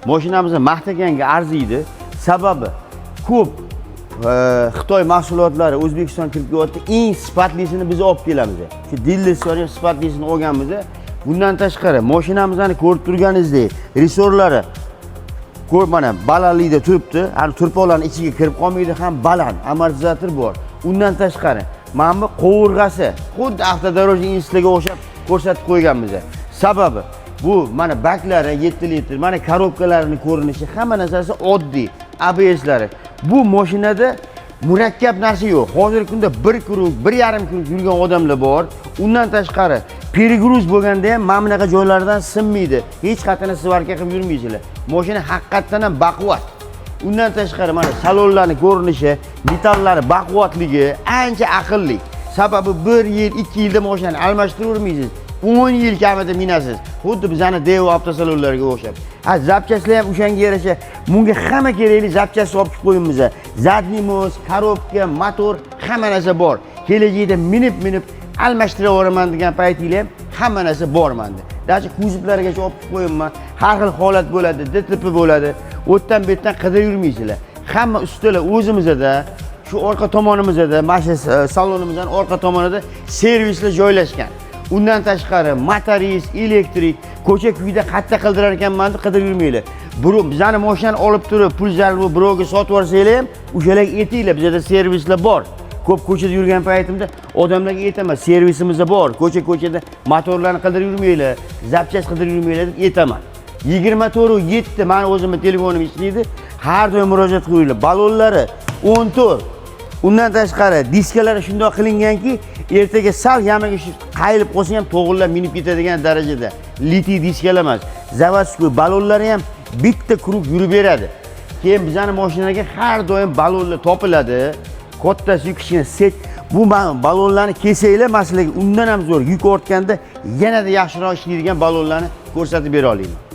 mashinamizni maqtaganga arziydi. Sababi ko'p Xitoy mahsulotlari O'zbekistonga kirib kelyapti. Eng sifatlisini biz olib kelamiz. Shu Dillisoni sifatlisini olganmiz. Bundan tashqari mashinamizni ko'rib turganingizdek, resorlari ko'p mana balandlikda turibdi. Har turpoqlarning ichiga kirib qolmaydi, ham baland, amortizator bor. Undan tashqari mana bu qovurg'asi xuddi avtodorojniy institutiga o'xshab ko'rsatib qo'yganmiz. Sababi bu mana baklari 7 litr, mana korobkalarining ko'rinishi, hamma narsasi oddiy, ABS'lari. Bu mashinada murakkab narsa yo'q. Hozirgi kunda 1 krug, 1,5 krug yurgan odamlar bor. Undan tashqari pergruz bo'lganda ham mana bunaqa joylardan sinmaydi. Hech qatini svarka qilib yurmaysizlar. Mashina haqiqatan ham baquvvat. Undan tashqari mana salonlarning ko'rinishi, metallari baquvvatligi ancha aqlli. Sababi 1 yil, 2 yilda mashinani almashtiravermaysiz. 10 yil kamida minasiz. Xuddi bizning Devo avtosalonlariga o'xshab. Zapchastlar ham o'shanga yarasha, bunga hamma kerakli zapchast olib qo'yibmiz. Zadniy mos, korobka, motor, hamma narsa bor. Kelajakda minib almashtiraveraman degan paytinglar ham hamma narsa bor menda. Даже kuzovlargacha olib qo'yibman. Har xil holat bo'ladi, DTP bo'ladi. O'tdan betdan qidirib yurmaysizlar. Hamma ustalar o'zimizda, shu orqa tomonimizda, mana salonimizning orqa tomonida servislar joylashgan. Undan tashqari motoris, elektrik, ko'cha-kuyda qatta qildirar ekanman deb qidirib yurmaylar. Bizning mashinani olib turib, pul zarbi birovga sotib yuborsanglar ham, o'shalarga aytinglar, bizda servislar bor. Ko'p ko'chada yurgan paytimda odamlarga aytaman, servisimiz bor. Ko'cha-ko'chada motorlarni qidirib yurmaylar, zapchast qidirib yurmaylar deb aytaman. 24/7 meni o'zimning telefonim ishlaydi. Har doim murojaat qilinglar. Balonlari 14. Undan tashqari diskalari shunday qilinganki, ertaga sal yamaga qayilib qolsa ham to'g'rilab minib ketadigan darajada. Litiy diskalar emas. Zavodskiy balonlari ham bitta krug yurib beradi. Keyin bizning mashinaga har doim balonlar topiladi. Kattasi, kichkina set. Bu balonlarni kesaylar, masalan, undan ham zo'r yuk ortganda yanada yaxshiroq ishlaydigan balonlarni ko'rsatib bera olaman.